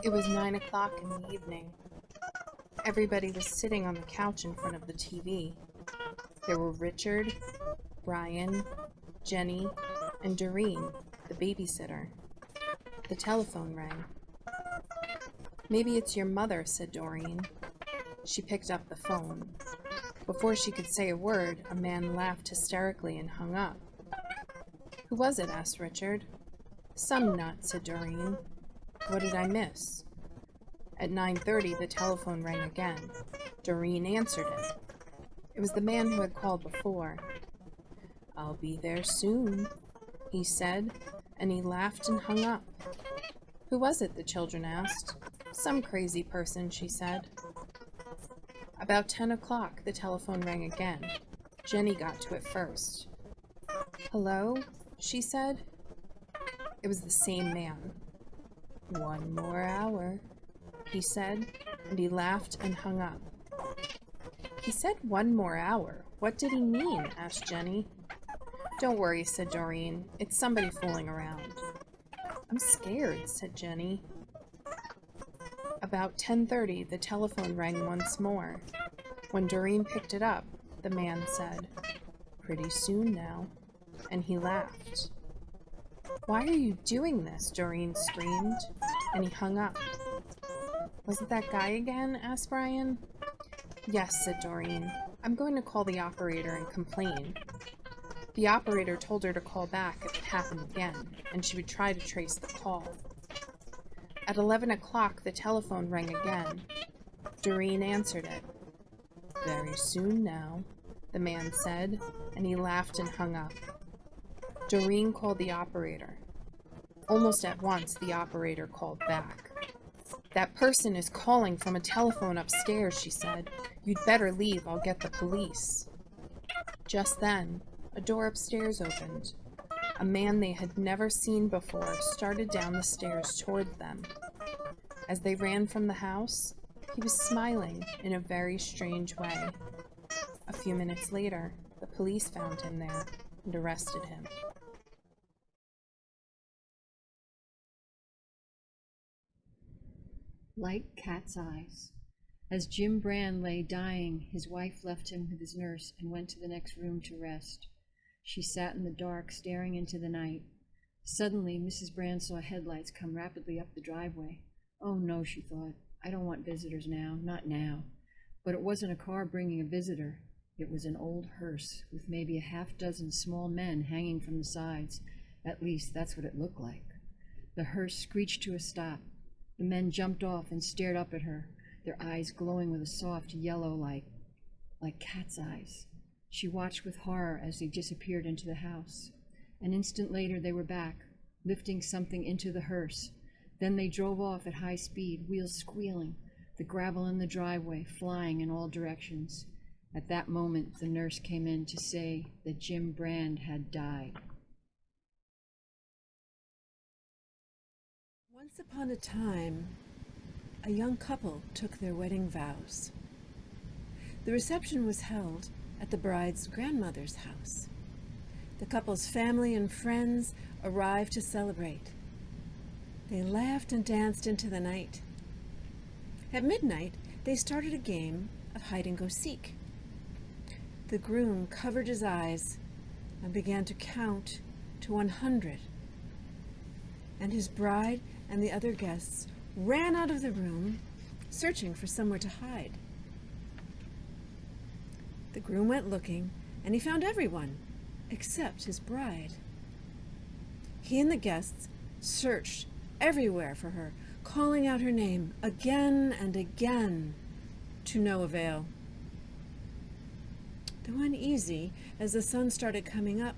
It was 9 o'clock in the evening. Everybody was sitting on the couch in front of the TV. There were Richard, Brian, Jenny, and Doreen, the babysitter. The telephone rang. "Maybe it's your mother," said Doreen. She picked up the phone. Before she could say a word, a man laughed hysterically and hung up. "Who was it?" asked Richard. "Some nut," said Doreen. "What did I miss?" At 9:30, the telephone rang again. Doreen answered it. It was the man who had called before. "I'll be there soon," he said, and he laughed and hung up. "Who was it?" the children asked. "Some crazy person," she said. About 10 o'clock, the telephone rang again. Jenny got to it first. "Hello?" she said. It was the same man. "One more hour," he said, and he laughed and hung up. "He said 1 more hour. What did he mean?" asked Jenny. "Don't worry," said Doreen. "It's somebody fooling around." "I'm scared," said Jenny. About 10:30, the telephone rang once more. When Doreen picked it up, the man said, "Pretty soon now," and he laughed. "Why are you doing this?" Doreen screamed, and he hung up. "Was it that guy again?" asked Brian. "Yes," said Doreen. "I'm going to call the operator and complain." The operator told her to call back if it happened again, and she would try to trace the call. At 11 o'clock, the telephone rang again. Doreen answered it. "Very soon now," the man said, and he laughed and hung up. Doreen called the operator. Almost at once, the operator called back. "That person is calling from a telephone upstairs," she said. "You'd better leave. I'll get the police." Just then, a door upstairs opened. A man they had never seen before started down the stairs toward them. As they ran from the house, he was smiling in a very strange way. A few minutes later, the police found him there and arrested him. Like cat's eyes. As Jim Brand lay dying, his wife left him with his nurse and went to the next room to rest. She sat in the dark, staring into the night. Suddenly, Mrs. Brand saw headlights come rapidly up the driveway. "Oh no," she thought. "I don't want visitors now, not now." But it wasn't a car bringing a visitor. It was an old hearse with maybe a half-dozen small men hanging from the sides. At least, that's what it looked like. The hearse screeched to a stop. The men jumped off and stared up at her, their eyes glowing with a soft yellow like cat's eyes. She watched with horror as they disappeared into the house. An instant later they were back, lifting something into the hearse. Then they drove off at high speed, wheels squealing, the gravel in the driveway flying in all directions. At that moment, the nurse came in to say that Jim Brand had died. Once upon a time, a young couple took their wedding vows. The reception was held at the bride's grandmother's house. The couple's family and friends arrived to celebrate. They laughed and danced into the night. At midnight, they started a game of hide-and-go-seek. The groom covered his eyes and began to count to 100. And his bride and the other guests ran out of the room, searching for somewhere to hide. The groom went looking, and he found everyone, except his bride. He and the guests searched everywhere for her, calling out her name again and again, to no avail. Though uneasy, as the sun started coming up,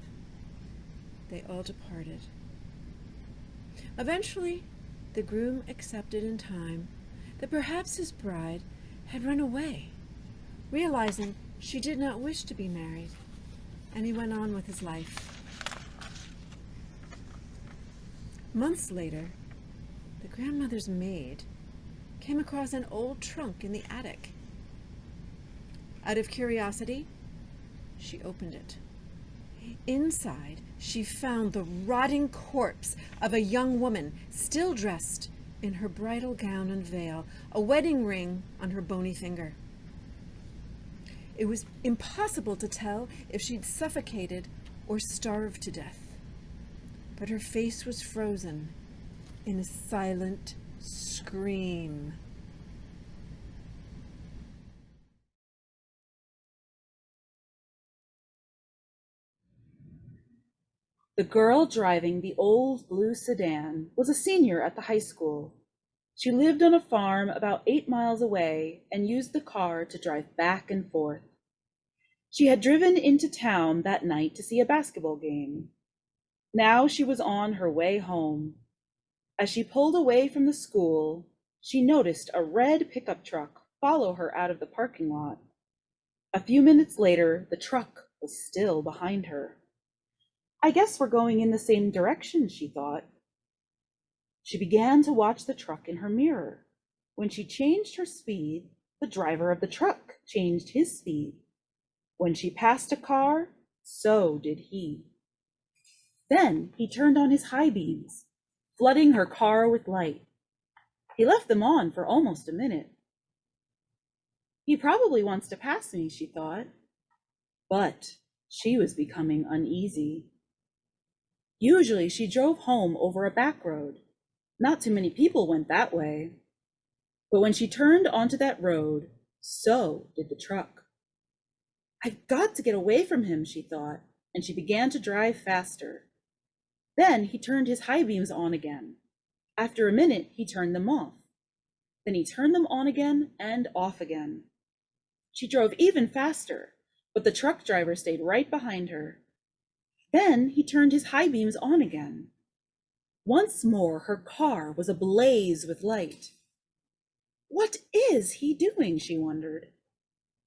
they all departed. Eventually, the groom accepted in time that perhaps his bride had run away, realizing she did not wish to be married, and he went on with his life. Months later, the grandmother's maid came across an old trunk in the attic. Out of curiosity, she opened it. Inside, she found the rotting corpse of a young woman, still dressed in her bridal gown and veil, a wedding ring on her bony finger. It was impossible to tell if she'd suffocated or starved to death, but her face was frozen in a silent scream. The girl driving the old blue sedan was a senior at the high school. She lived on a farm about 8 miles away and used the car to drive back and forth. She had driven into town that night to see a basketball game. Now she was on her way home. As she pulled away from the school, she noticed a red pickup truck follow her out of the parking lot. A few minutes later, the truck was still behind her. I guess we're going in the same direction, she thought. She began to watch the truck in her mirror. When she changed her speed, the driver of the truck changed his speed. When she passed a car, so did he. Then he turned on his high beams, flooding her car with light. He left them on for almost a minute. He probably wants to pass me, she thought. But she was becoming uneasy. Usually she drove home over a back road. Not too many people went that way. But when she turned onto that road, so did the truck. I've got to get away from him, she thought, and she began to drive faster. Then he turned his high beams on again. After a minute, he turned them off. Then he turned them on again and off again. She drove even faster, but the truck driver stayed right behind her. Then he turned his high beams on again. Once more, her car was ablaze with light. What is he doing, she wondered.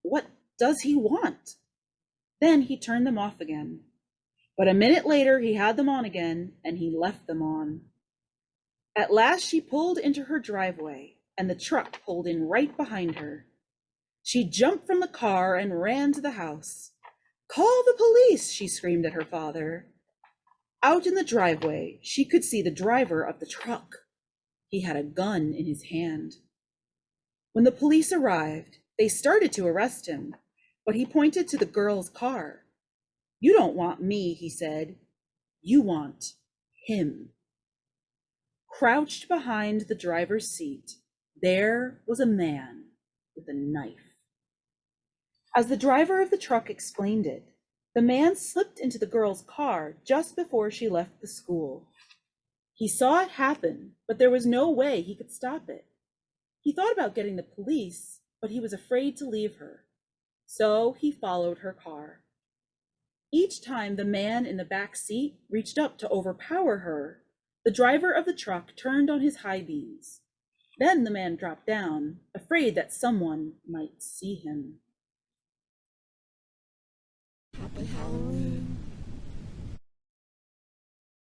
What does he want? Then he turned them off again. But a minute later, he had them on again, and he left them on. At last, she pulled into her driveway, and the truck pulled in right behind her. She jumped from the car and ran to the house. Call the police, she screamed at her father. Out in the driveway, she could see the driver of the truck. He had a gun in his hand. When the police arrived, they started to arrest him, but he pointed to the girl's car. You don't want me, he said. You want him. Crouched behind the driver's seat, there was a man with a knife. As the driver of the truck explained it, the man slipped into the girl's car just before she left the school. He saw it happen, but there was no way he could stop it. He thought about getting the police, but he was afraid to leave her. So he followed her car. Each time the man in the back seat reached up to overpower her, the driver of the truck turned on his high beams. Then the man dropped down, afraid that someone might see him. Happy Halloween.